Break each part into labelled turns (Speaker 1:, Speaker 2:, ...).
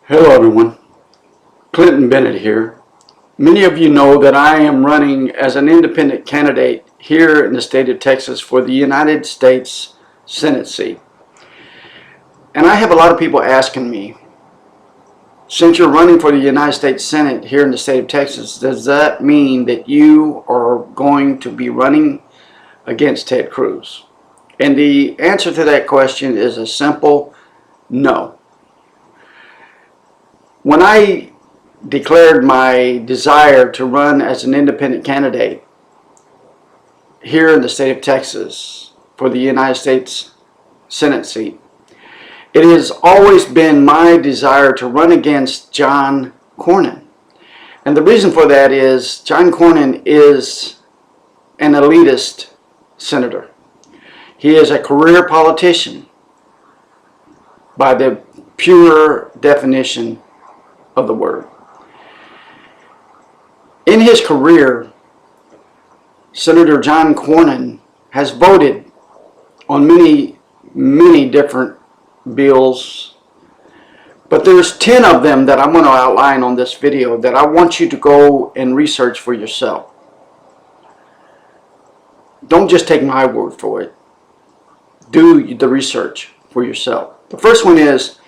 Speaker 1: Hello everyone, Clinton Bennett here. Many of you know that I am running as an independent candidate here in the state of Texas for the United States Senate seat. And I have a lot of people asking me, since you're running for the United States Senate here in the state of Texas, does that mean that you are going to be running against Ted Cruz? And the answer to that question is a simple no. When I declared my desire to run as an independent candidate here in the state of Texas for the United States Senate seat, it has always been my desire to run against John Cornyn. And the reason for that is John Cornyn is an elitist senator. He is a career politician by the pure definition of the word. In his career, Senator John Cornyn has voted on many different bills, but there's 10 of them that I'm going to outline on this video that I want you to go and research for yourself. Don't just take my word for it. Do the research for yourself. The first one is,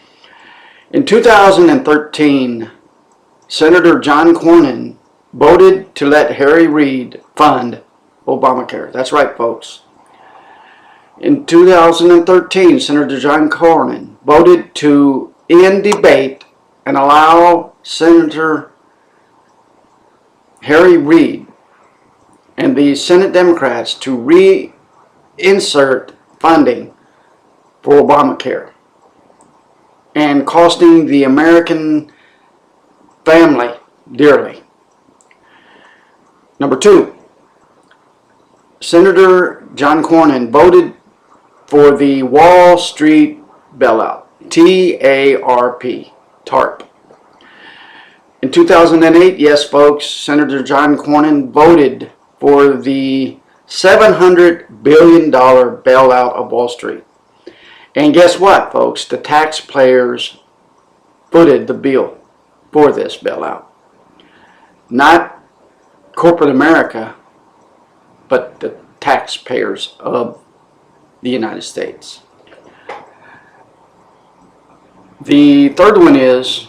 Speaker 1: in 2013, Senator John Cornyn voted to let Harry Reid fund Obamacare. That's right, folks. In 2013, Senator John Cornyn voted to end debate and allow Senator Harry Reid and the Senate Democrats to reinsert funding for Obamacare, and costing the American family dearly. Number two, Senator John Cornyn voted for the Wall Street bailout, TARP. In 2008, yes folks, Senator John Cornyn voted for the $700 billion bailout of Wall Street. And guess what, folks? The taxpayers footed the bill for this bailout. Not corporate America, but the taxpayers of the United States. The third one is,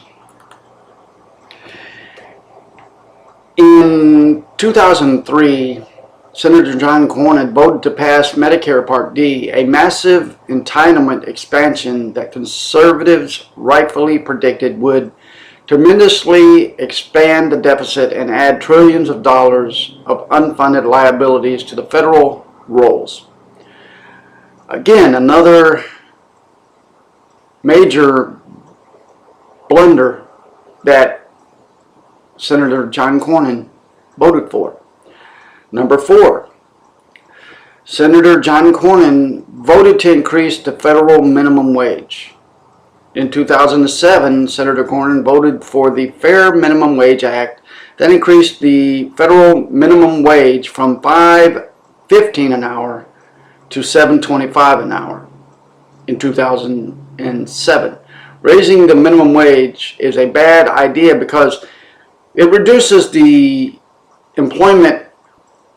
Speaker 1: in 2003, Senator John Cornyn voted to pass Medicare Part D, a massive entitlement expansion that conservatives rightfully predicted would tremendously expand the deficit and add trillions of dollars of unfunded liabilities to the federal rolls. Again, another major blunder that Senator John Cornyn voted for. Number four, Senator John Cornyn voted to increase the federal minimum wage. In 2007, Senator Cornyn voted for the Fair Minimum Wage Act that increased the federal minimum wage from $5.15 an hour to $7.25 an hour in 2007. Raising the minimum wage is a bad idea because it reduces the employment,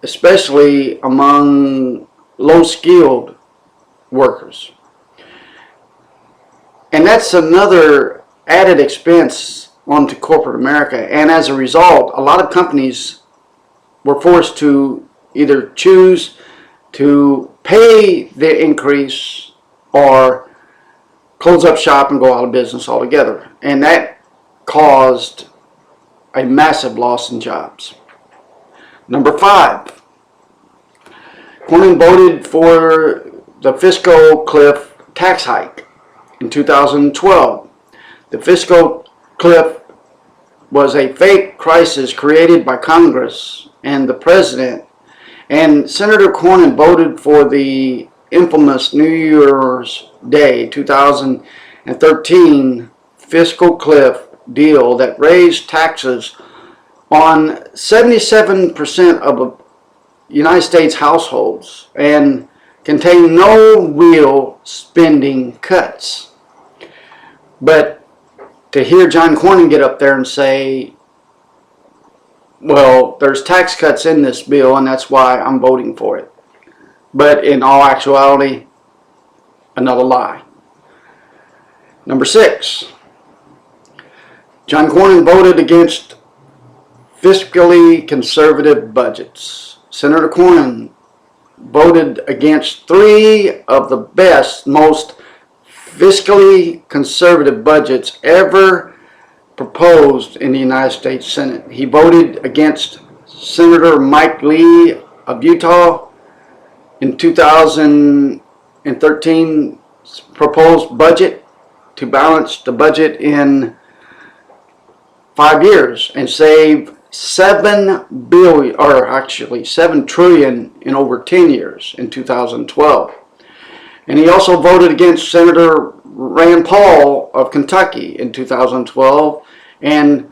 Speaker 1: especially among low-skilled workers. And that's another added expense onto corporate America. And as a result, a lot of companies were forced to either choose to pay the increase or close up shop and go out of business altogether. And that caused a massive loss in jobs. Number five, Cornyn voted for the fiscal cliff tax hike in 2012. The fiscal cliff was a fake crisis created by Congress and the President, and Senator Cornyn voted for the infamous New Year's Day 2013 fiscal cliff deal that raised taxes on 77% of United States households and contained no real spending cuts. But to hear John Cornyn get up there and say, well, there's tax cuts in this bill and that's why I'm voting for it. But in all actuality, another lie. Number 6, John Cornyn voted against fiscally conservative budgets. Senator Cornyn voted against 3 of the best, most fiscally conservative budgets ever proposed in the United States Senate. He voted against Senator Mike Lee of Utah in 2013's proposed budget to balance the budget in 5 years and save $7 trillion in over 10 years in 2012. And he also voted against Senator Rand Paul of Kentucky in 2012 and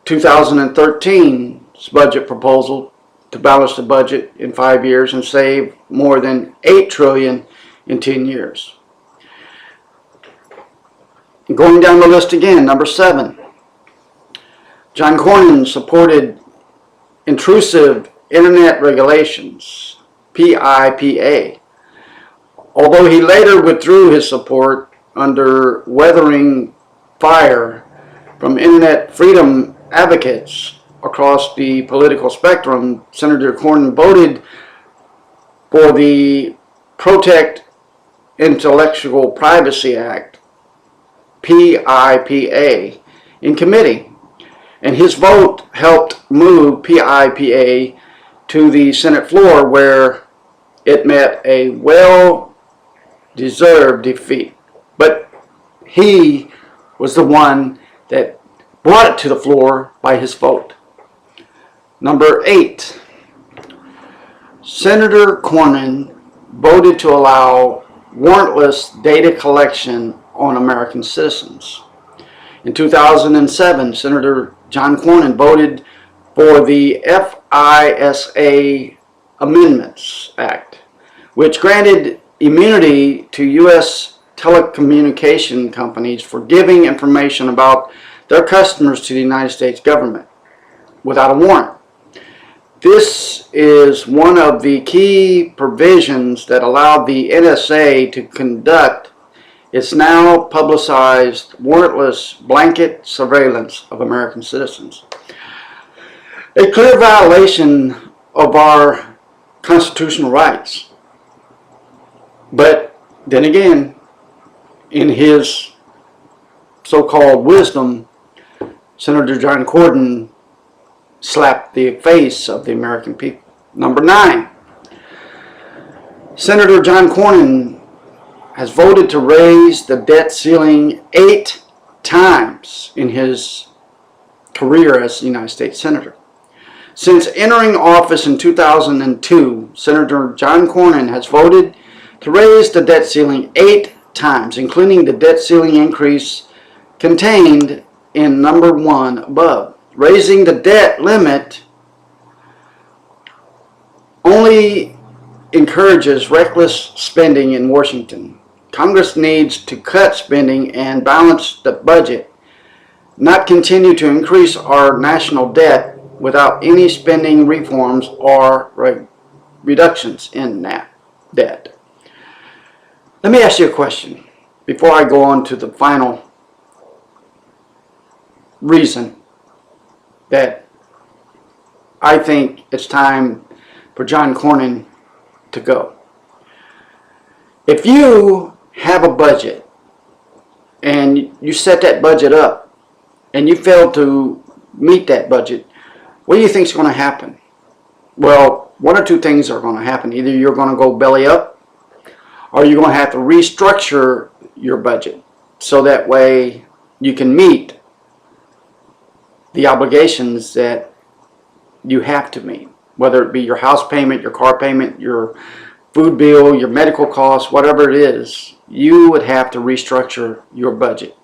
Speaker 1: 2013's budget proposal to balance the budget in 5 years and save more than $8 trillion in 10 years. And going down the list again, number 7, John Cornyn supported intrusive internet regulations, PIPA, although he later withdrew his support under weathering fire from internet freedom advocates across the political spectrum. Senator Cornyn voted for the Protect Intellectual Privacy Act, PIPA, in committee. And his vote helped move PIPA to the Senate floor, where it met a well-deserved defeat. But he was the one that brought it to the floor by his vote. Number 8, Senator Cornyn voted to allow warrantless data collection on American citizens. In 2007, Senator John Cornyn voted for the FISA Amendments Act, which granted immunity to U.S. telecommunication companies for giving information about their customers to the United States government without a warrant. This is one of the key provisions that allowed the NSA to conduct its now publicized warrantless blanket surveillance of American citizens. A clear violation of our constitutional rights. But then again, in his so-called wisdom, Senator John Cornyn slapped the face of the American people. Number 9, Senator John Cornyn has voted to raise the debt ceiling 8 times in his career as the United States Senator. Since entering office in 2002, Senator John Cornyn has voted to raise the debt ceiling 8 times, including the debt ceiling increase contained in number 1 above. Raising the debt limit only encourages reckless spending in Washington. Congress needs to cut spending and balance the budget, not continue to increase our national debt without any spending reforms or reductions in that debt. Let me ask you a question before I go on to the final reason that I think it's time for John Cornyn to go. If you have a budget and you set that budget up and you fail to meet that budget, what do you think is going to happen? Well, one or two things are going to happen. Either you're going to go belly up, or you're going to have to restructure your budget so that way you can meet the obligations that you have to meet, whether it be your house payment, your car payment, your food bill, your medical costs, whatever it is. You would have to restructure your budget.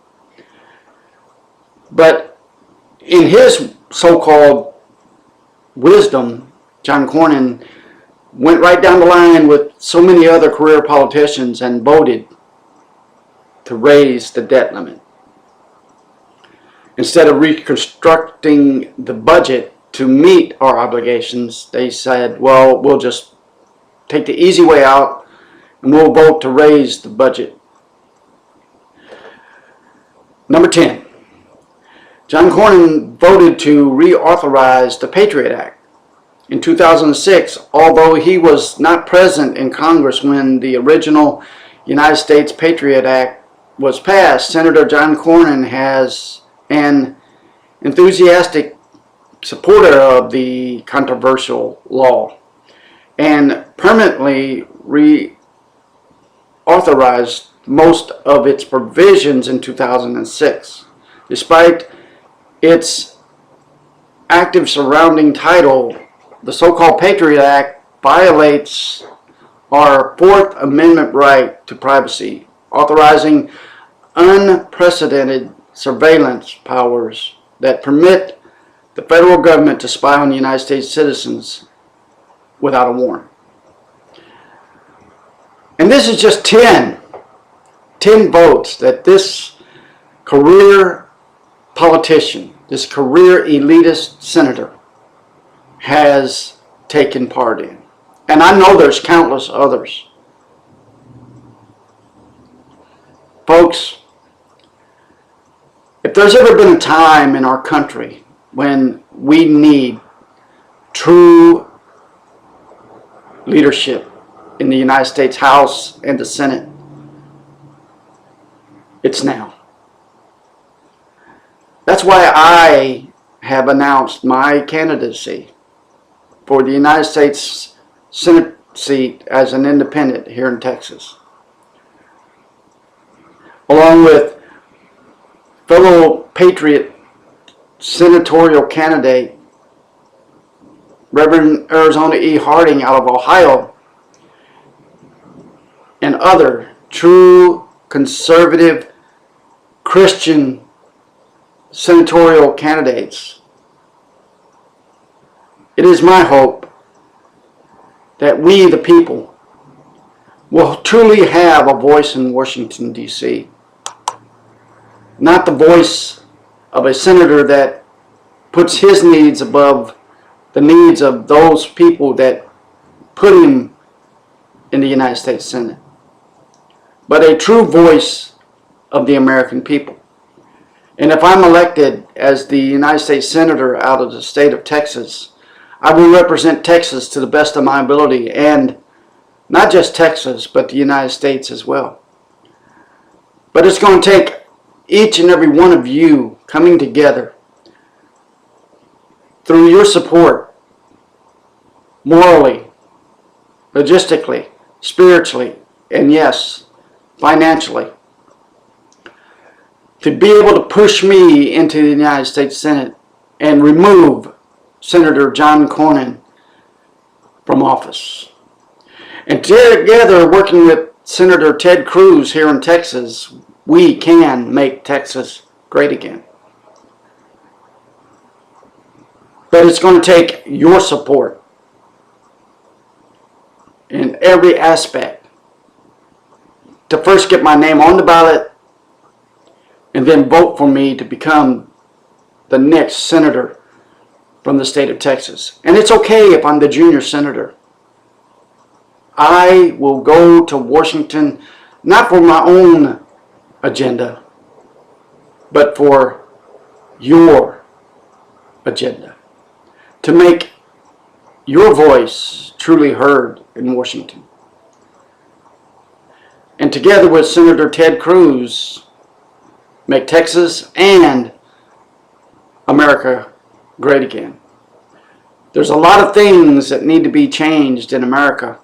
Speaker 1: But in his so-called wisdom, John Cornyn went right down the line with so many other career politicians and voted to raise the debt limit. instead of reconstructing the budget to meet our obligations, they said, well, we'll just take the easy way out and we'll vote to raise the budget. Number 10, John Cornyn voted to reauthorize the Patriot Act. In 2006, although he was not present in Congress when the original United States Patriot Act was passed, Senator John Cornyn has an enthusiastic supporter of the controversial law and permanently reauthorized most of its provisions in 2006. Despite its active surrounding title, the so-called Patriot Act violates our Fourth Amendment right to privacy, authorizing unprecedented surveillance powers that permit the federal government to spy on the United States citizens without a warrant. And this is just 10 votes that this career politician, this career elitist senator has taken part in. And I know there's countless others. Folks, if there's ever been a time in our country when we need true leadership in the United States House and the Senate, it's now. That's why I have announced my candidacy for the United States Senate seat as an independent here in Texas, along with fellow Patriot senatorial candidate Reverend Arizona E. Harting out of Ohio, and other true conservative Christian senatorial candidates. It is my hope that we, the people, will truly have a voice in Washington, D.C. Not the voice of a senator that puts his needs above the needs of those people that put him in the United States Senate, but a true voice of the American people. And if I'm elected as the United States Senator out of the state of Texas, I will represent Texas to the best of my ability, and not just Texas, but the United States as well. But it's going to take each and every one of you coming together through your support, morally, logistically, spiritually, and yes, financially, to be able to push me into the United States Senate and remove Senator John Cornyn from office. And together, working with Senator Ted Cruz here in Texas, we can make Texas great again. But it's going to take your support in every aspect to first get my name on the ballot and then vote for me to become the next senator from the state of Texas. And it's okay if I'm the junior senator. I will go to Washington not for my own agenda, but for your agenda, to make your voice truly heard in Washington. And together with Senator Ted Cruz, make Texas and America great again. There's a lot of things that need to be changed in America,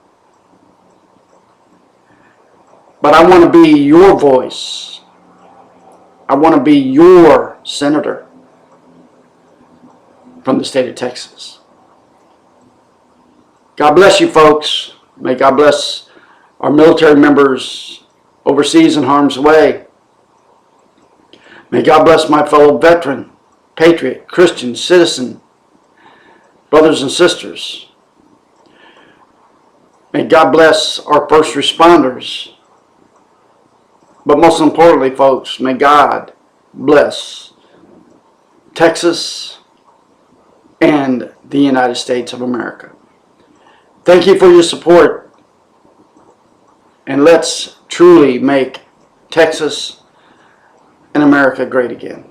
Speaker 1: but I want to be your voice. I want to be your senator from the state of Texas. God bless you, folks. May God bless our military members overseas in harm's way. May God bless my fellow veteran, patriot, Christian, citizen, brothers and sisters. May God bless our first responders. But most importantly, folks, may God bless Texas, and the United States of America. Thank you for your support, and let's truly make Texas and America great again.